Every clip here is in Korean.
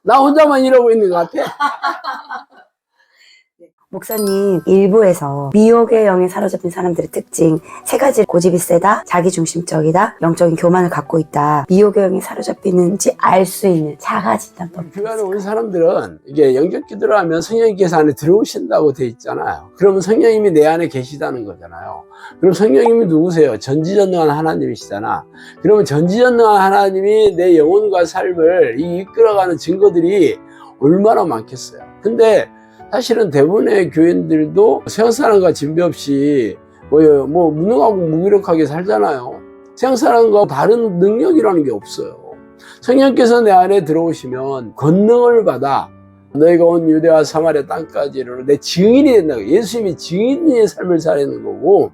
나 혼자만 이러고 있는 것 같아. 목사님, 일부에서 미혹의 영에 사로잡힌 사람들의 특징 3가지: 고집이 세다, 자기중심적이다, 영적인 교만을 갖고 있다. 미혹의 영에 사로잡히는지 알 수 있는 자가진단법. 교회 안에 온 사람들은 이게 영적 기도를 하면 성령님께서 안에 들어오신다고 돼 있잖아요. 그러면 성령님이 내 안에 계시다는 거잖아요. 그럼 성령님이 누구세요? 전지전능한 하나님이시잖아. 그러면 전지전능한 하나님이 내 영혼과 삶을 이끌어가는 증거들이 얼마나 많겠어요. 근데 사실은 대부분의 교인들도 세상사람과 진배 없이 뭐 무능하고 무기력하게 살잖아요. 세상사람과 다른 능력이라는 게 없어요. 성령께서 내 안에 들어오시면 권능을 받아 너희가 온 유대와 사마리아 땅까지를 내 증인이 된다고. 예수님이 증인의 삶을 살아내는 거고,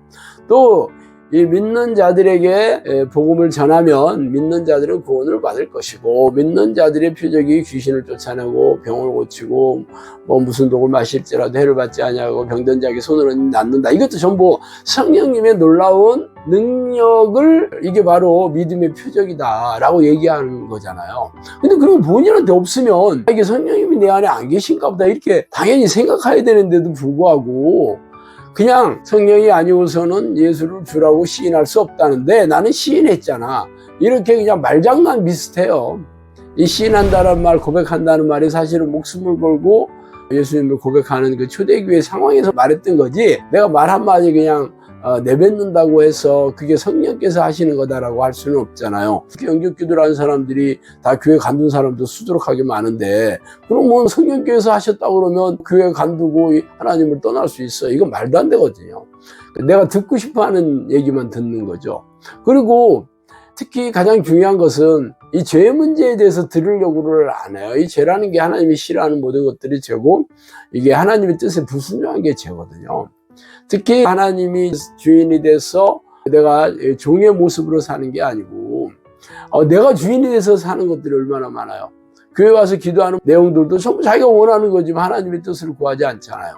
또 이 믿는 자들에게 복음을 전하면 믿는 자들은 구원을 받을 것이고, 믿는 자들의 표적이 귀신을 쫓아내고 병을 고치고 뭐 무슨 독을 마실지라도 해를 받지 아니하고 병든 자에게 손으로 낫는다. 이것도 전부 성령님의 놀라운 능력을, 이게 바로 믿음의 표적이다 라고 얘기하는 거잖아요. 근데 그런 본인한테 없으면 이게 성령님이 내 안에 안 계신가 보다 이렇게 당연히 생각해야 되는데도 불구하고 그냥 성령이 아니고서는 예수를 주라고 시인할 수 없다는데 나는 시인했잖아. 이렇게 그냥 말장난 비슷해요. 이 시인한다는 말, 고백한다는 말이 사실은 목숨을 걸고 예수님을 고백하는 그 초대교회 상황에서 말했던 거지, 내가 말 한마디 그냥 내뱉는다고 해서 그게 성령께서 하시는 거다라고 할 수는 없잖아요. 영적 기도를 하는 사람들이 다 교회 간둔 사람도 수두룩하게 많은데, 그럼 뭐 성령께서 하셨다고 그러면 교회 간두고 하나님을 떠날 수 있어요? 이건 말도 안 되거든요. 내가 듣고 싶어 하는 얘기만 듣는 거죠. 그리고 특히 가장 중요한 것은 이 죄 문제에 대해서 들으려고를 안 해요. 이 죄라는 게 하나님이 싫어하는 모든 것들이 죄고, 이게 하나님의 뜻에 불순종한 게 죄거든요. 특히 하나님이 주인이 돼서 내가 종의 모습으로 사는 게 아니고 내가 주인이 돼서 사는 것들이 얼마나 많아요. 교회 와서 기도하는 내용들도 전부 자기가 원하는 거지만 하나님의 뜻을 구하지 않잖아요.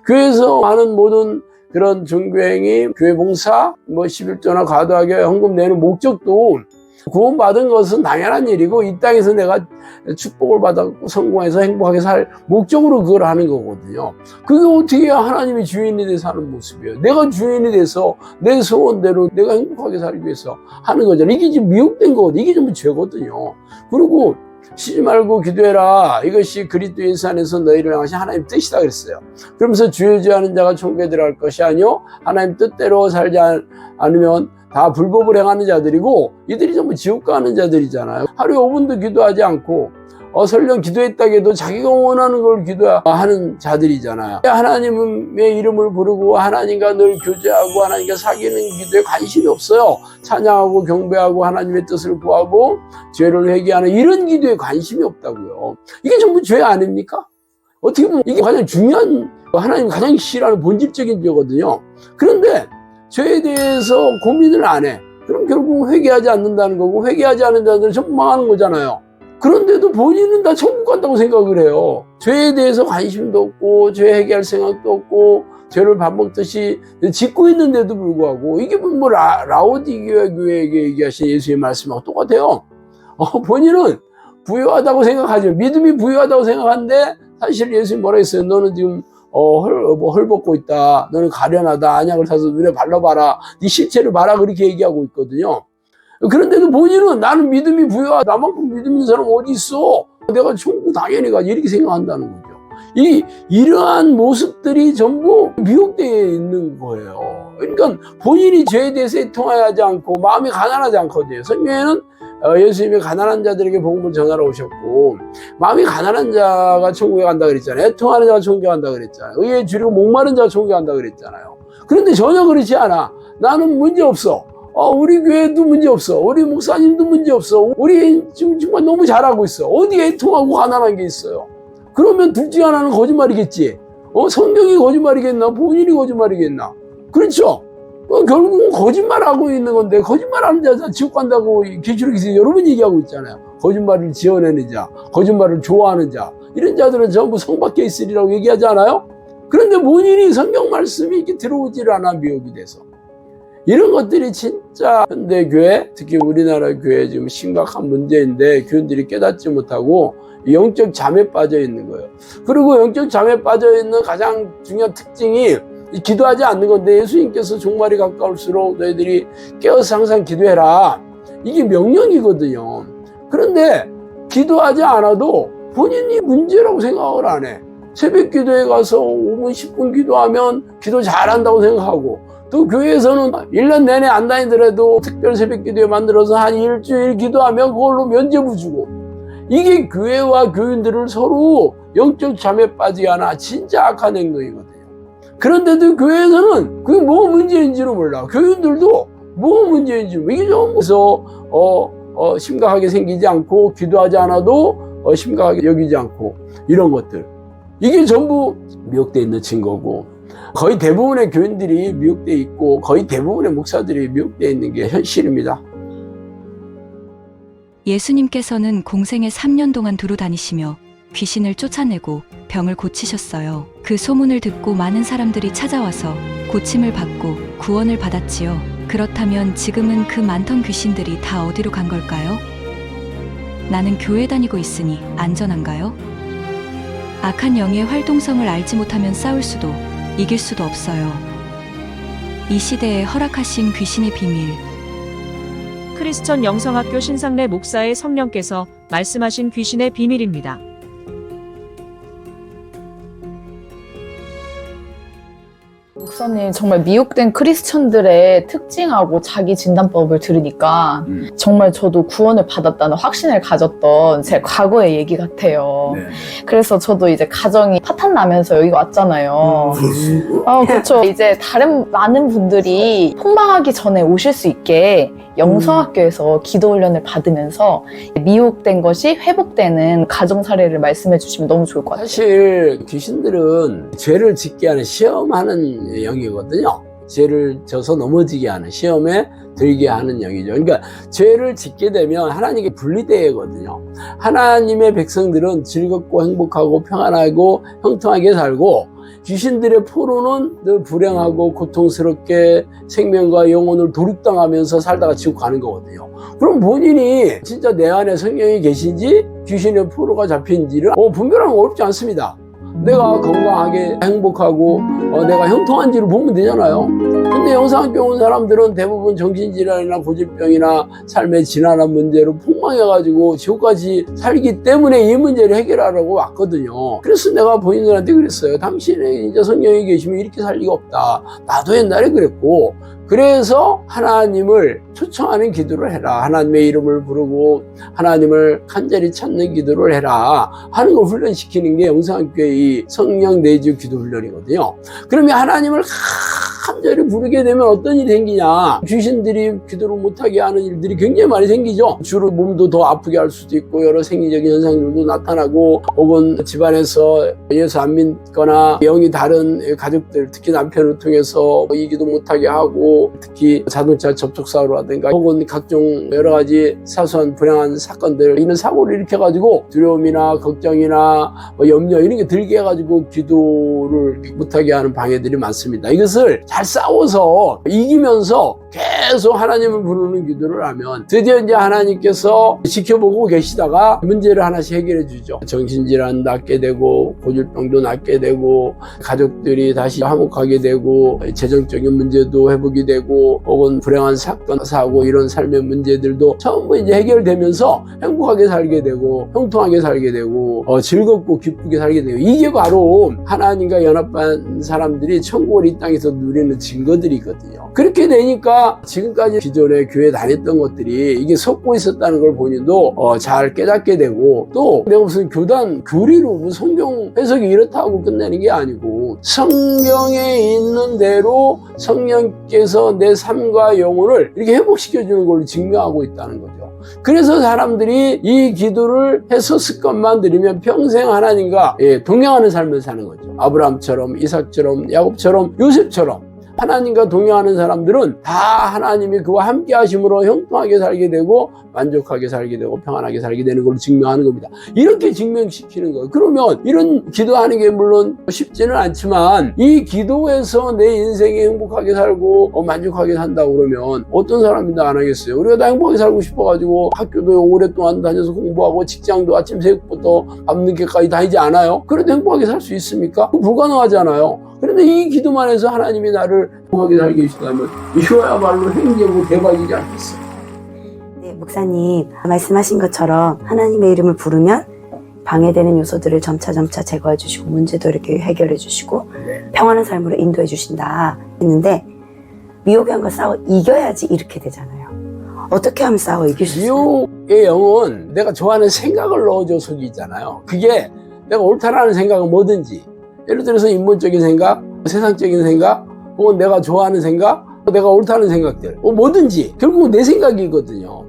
교회에서 하는 모든 그런 종교행위, 교회 봉사, 뭐 11조나 과도하게 헌금 내는 목적도 구원받은 것은 당연한 일이고, 이 땅에서 내가 축복을 받았고 성공해서 행복하게 살 목적으로 그걸 하는 거거든요. 그게 어떻게 하나님이 주인이 돼서 하는 모습이에요. 내가 주인이 돼서 내 소원대로 내가 행복하게 살기 위해서 하는 거잖아요. 이게 지금 미혹된 거거든요. 이게 전부 죄거든요. 그리고 쉬지 말고 기도해라. 이것이 그리스도 예수 안에서 너희를 향하신 하나님 뜻이다 그랬어요. 그러면서 주여주여하는 자가 천국에 들어갈 것이 아니요 하나님 뜻대로 살지 않으면 다 불법을 행하는 자들이고, 이들이 전부 지옥 가는 자들이잖아요. 하루에 5분도 기도하지 않고 설령 기도했다고 해도 자기가 원하는 걸 기도하는 자들이잖아요. 하나님의 이름을 부르고 하나님과 늘 교제하고 하나님과 사귀는 기도에 관심이 없어요. 찬양하고 경배하고 하나님의 뜻을 구하고 죄를 회개하는 이런 기도에 관심이 없다고요. 이게 전부 죄 아닙니까? 어떻게 보면 이게 가장 중요한, 하나님 가장 싫어하는 본질적인 죄거든요. 그런데 죄에 대해서 고민을 안 해. 그럼 결국 회개하지 않는다는 거고, 회개하지 않는 자들은 전부 망하는 거잖아요. 그런데도 본인은 다 천국 간다고 생각을 해요. 죄에 대해서 관심도 없고 죄 해결할 생각도 없고 죄를 밥 먹듯이 짓고 있는데도 불구하고, 이게 뭐 라오디게아 교회에게 얘기하신 예수의 말씀하고 똑같아요. 본인은 부유하다고 생각하죠. 믿음이 부유하다고 생각하는데 사실 예수님 뭐라 했어요? 너는 지금 헐벗고 있다. 너는 가련하다. 안약을 사서 눈에 발라봐라. 네 실체를 봐라. 그렇게 얘기하고 있거든요. 그런데도 본인은 나는 믿음이 부여하다. 나만큼 믿음 있는 사람 어디 있어? 내가 천국 당연히 가지. 이렇게 생각한다는 거죠. 이러한 모습들이 전부 미혹되어 있는 거예요. 그러니까 본인이 죄에 대해서 애통하지 않고 마음이 가난하지 않거든요. 성경에는 예수님이 가난한 자들에게 복음을 전하러 오셨고, 마음이 가난한 자가 천국에 간다 그랬잖아요. 애통하는 자가 천국에 간다 그랬잖아요. 의에 줄이고 목마른 자가 천국에 간다 그랬잖아요. 그런데 전혀 그렇지 않아. 나는 문제 없어. 우리 교회도 문제 없어. 우리 목사님도 문제 없어. 우리 지금 정말 너무 잘하고 있어. 어디에 애통하고 가난한 게 있어요? 그러면 둘 중 하나는 거짓말이겠지. 성경이 거짓말이겠나? 본인이 거짓말이겠나? 그렇죠? 결국은 거짓말하고 있는 건데, 거짓말하는 자 지옥 간다고 계시록에서 여러 번 얘기하고 있잖아요. 거짓말을 지어내는 자, 거짓말을 좋아하는 자, 이런 자들은 전부 성 밖에 있으리라고 얘기하지 않아요? 그런데 본인이 성경 말씀이 이렇게 들어오질 않아, 미혹이 돼서. 이런 것들이 진짜 현대 교회, 특히 우리나라 교회 지금 심각한 문제인데 교인들이 깨닫지 못하고 영적 잠에 빠져 있는 거예요. 그리고 영적 잠에 빠져 있는 가장 중요한 특징이 기도하지 않는 건데, 예수님께서 종말이 가까울수록 너희들이 깨어서 항상 기도해라, 이게 명령이거든요. 그런데 기도하지 않아도 본인이 문제라고 생각을 안 해. 새벽 기도에 가서 5분 10분 기도하면 기도 잘한다고 생각하고, 또 교회에서는 1년 내내 안 다니더라도 특별 새벽 기도회 만들어서 한 일주일 기도하면 그걸로 면죄부 주고, 이게 교회와 교인들을 서로 영적 잠에 빠지게 하나 진짜 악한 행동이거든요. 그런데도 교회에서는 그게 뭐 문제인지를 몰라. 교인들도 뭐 문제인지, 이게 좀 그래서 심각하게 생기지 않고, 기도하지 않아도 심각하게 여기지 않고, 이런 것들, 이게 전부 미혹되어 있는 증거고, 거의 대부분의 교인들이 미혹되어 있고 거의 대부분의 목사들이 미혹되어 있는 게 현실입니다. 예수님께서는 공생에 3년 동안 두루 다니시며 귀신을 쫓아내고 병을 고치셨어요. 그 소문을 듣고 많은 사람들이 찾아와서 고침을 받고 구원을 받았지요. 그렇다면 지금은 그 많던 귀신들이 다 어디로 간 걸까요? 나는 교회 다니고 있으니 안전한가요? 악한 영의 활동성을 알지 못하면 싸울 수도 이길 수도 없어요. 이 시대에 허락하신 귀신의 비밀. 크리스천 영성학교 신상래 목사의 성령께서 말씀하신 귀신의 비밀입니다. 목사님, 정말 미혹된 크리스천들의 특징하고 자기 진단법을 들으니까 정말 저도 구원을 받았다는 확신을 가졌던 제 과거의 얘기 같아요. 네. 그래서 저도 이제 가정이 파탄 나면서 여기 왔잖아요. 그렇죠. 이제 다른 많은 분들이 폭망하기 전에 오실 수 있게 영성학교에서 기도 훈련을 받으면서 미혹된 것이 회복되는 가정 사례를 말씀해 주시면 너무 좋을 것 같아요. 사실 귀신들은 죄를 짓게 하는, 시험하는 영이거든요. 죄를 져서 넘어지게 하는, 시험에 들게 하는 영이죠. 그러니까 죄를 짓게 되면 하나님께 분리되거든요. 하나님의 백성들은 즐겁고 행복하고 평안하고 형통하게 살고, 귀신들의 포로는 늘 불행하고 고통스럽게 생명과 영혼을 도륙당하면서 살다가 지옥 가는 거거든요. 그럼 본인이 진짜 내 안에 성령이 계신지 귀신의 포로가 잡힌지를 분별하는 거 어렵지 않습니다. 내가 건강하게 행복하고 내가 형통한지를 보면 되잖아요. 근데 영성학교 온 사람들은 대부분 정신질환이나 고질병이나 삶의 지난한 문제로 폭망해가지고 지옥까지 살기 때문에 이 문제를 해결하려고 왔거든요. 그래서 내가 본인들한테 그랬어요. 당신이 이제 성령이 계시면 이렇게 살 리가 없다. 나도 옛날에 그랬고, 그래서 하나님을 초청하는 기도를 해라, 하나님의 이름을 부르고 하나님을 간절히 찾는 기도를 해라 하는 걸 훈련시키는 게 영성학교의 이 성령 내주 기도 훈련이거든요. 그러면 하나님을 간절히 부르게 되면 어떤 일이 생기냐, 귀신들이 기도를 못하게 하는 일들이 굉장히 많이 생기죠. 주로 몸도 더 아프게 할 수도 있고, 여러 생리적인 현상들도 나타나고, 혹은 집안에서 예수 안 믿거나 영이 다른 가족들, 특히 남편을 통해서 이 기도 못하게 하고, 특히 자동차 접촉사고라든가 혹은 각종 여러 가지 사소한 불행한 사건들, 이런 사고를 일으켜가지고 두려움이나 걱정이나 염려 이런 게 들게 해가지고 기도를 못하게 하는 방해들이 많습니다. 이것을 잘 싸워서 이기면서 계속 하나님을 부르는 기도를 하면 드디어 이제 하나님께서 지켜보고 계시다가 문제를 하나씩 해결해 주죠. 정신질환 낫게 되고, 고질병도 낫게 되고, 가족들이 다시 화목하게 되고, 재정적인 문제도 회복이 되고, 혹은 불행한 사건, 사고 이런 삶의 문제들도 전부 이제 해결되면서 행복하게 살게 되고, 형통하게 살게 되고, 즐겁고 기쁘게 살게 되고, 이게 바로 하나님과 연합한 사람들이 천국을 이 땅에서 누리는 증거들이거든요. 그렇게 되니까 지금까지 기존에 교회 다녔던 것들이 이게 섞고 있었다는 걸 본인도 잘 깨닫게 되고, 또 내가 무슨 교리로 성경 해석이 이렇다고 끝내는 게 아니고, 성경에 있는 대로 성령께서 내 삶과 영혼을 이렇게 회복시켜주는 걸로 증명하고 있다는 거죠. 그래서 사람들이 이 기도를 해서 습관만 들이면 평생 하나님과 동행하는 삶을 사는 거죠. 아브라함처럼, 이삭처럼, 야곱처럼, 요셉처럼 하나님과 동행하는 사람들은 다 하나님이 그와 함께 하심으로 형통하게 살게 되고 만족하게 살게 되고 평안하게 살게 되는 걸로 증명하는 겁니다. 이렇게 증명시키는 거예요. 그러면 이런 기도하는 게 물론 쉽지는 않지만 이 기도에서 내 인생이 행복하게 살고 만족하게 산다고 그러면 어떤 사람이 다 안 하겠어요? 우리가 다 행복하게 살고 싶어가지고 학교도 오랫동안 다녀서 공부하고 직장도 아침 새벽부터 밤늦게까지 다니지 않아요? 그래도 행복하게 살 수 있습니까? 불가능하잖아요. 그런데 이 기도만 해서 하나님이 나를 행복하게 살게 해주시다면 이거야말로 행정부 대박이지 않겠어요? 네, 목사님 말씀하신 것처럼 하나님의 이름을 부르면 방해되는 요소들을 점차 제거해 주시고 문제도 이렇게 해결해 주시고 평안한 삶으로 인도해 주신다 했는데 미혹의 영과 싸워 이겨야지 이렇게 되잖아요. 어떻게 하면 싸워 이길 수 있어요? 미혹의 영은 내가 좋아하는 생각을 넣어줘서 이기잖아요. 그게 내가 옳다라는 생각은 뭐든지, 예를 들어서 인본적인 생각, 세상적인 생각, 혹은 내가 좋아하는 생각, 내가 옳다는 생각들, 뭐든지 결국은 내 생각이거든요.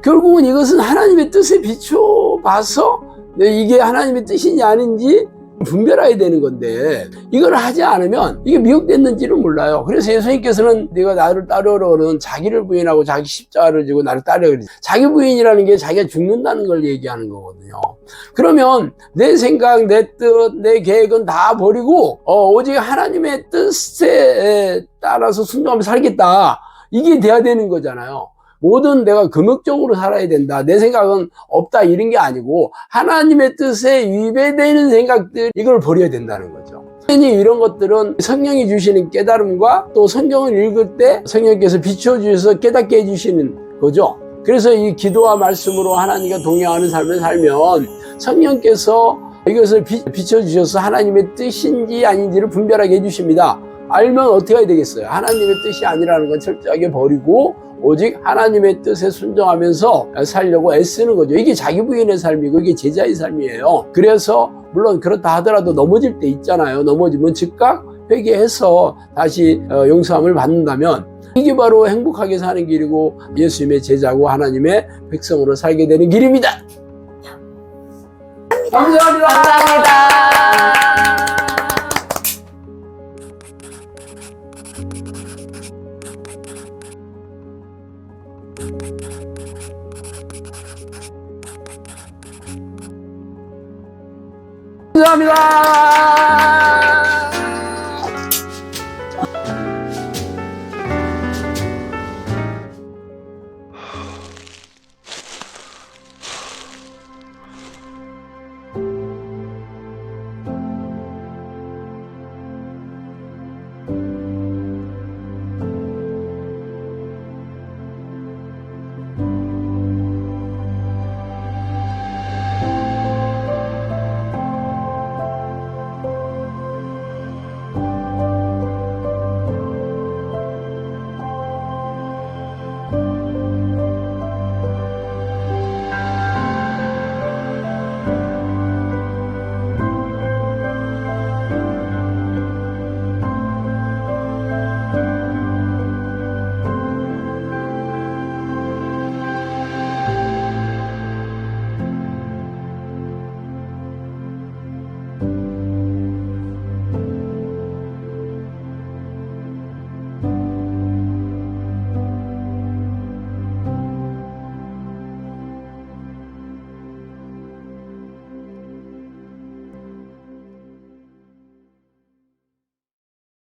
결국은 이것은 하나님의 뜻에 비춰봐서 이게 하나님의 뜻인지 아닌지 분별해야 되는 건데 이걸 하지 않으면 이게 미혹됐는지는 몰라요. 그래서 예수님께서는 네가 나를 따르러는 자기를 부인하고 자기 십자가를 지고 나를 따르라 그러지. 자기 부인이라는 게 자기가 죽는다는 걸 얘기하는 거거든요. 그러면 내 생각, 내 뜻, 내 계획은 다 버리고 오직 하나님의 뜻에 따라서 순종하며 살겠다. 이게 돼야 되는 거잖아요. 뭐든 내가 금욕적으로 살아야 된다. 내 생각은 없다. 이런 게 아니고 하나님의 뜻에 위배되는 생각들 이걸 버려야 된다는 거죠. 이런 것들은 성령이 주시는 깨달음과 또 성경을 읽을 때 성령께서 비춰주셔서 깨닫게 해주시는 거죠. 그래서 이 기도와 말씀으로 하나님과 동행하는 삶을 살면 성령께서 이것을 비춰주셔서 하나님의 뜻인지 아닌지를 분별하게 해주십니다. 알면 어떻게 해야 되겠어요? 하나님의 뜻이 아니라는 건 철저하게 버리고 오직 하나님의 뜻에 순종하면서 살려고 애쓰는 거죠. 이게 자기 부인의 삶이고 이게 제자의 삶이에요. 그래서 물론 그렇다 하더라도 넘어질 때 있잖아요. 넘어지면 즉각 회개해서 다시 용서함을 받는다면 이게 바로 행복하게 사는 길이고 예수님의 제자고 하나님의 백성으로 살게 되는 길입니다. 감사합니다. 감사합니다. 감사합니다.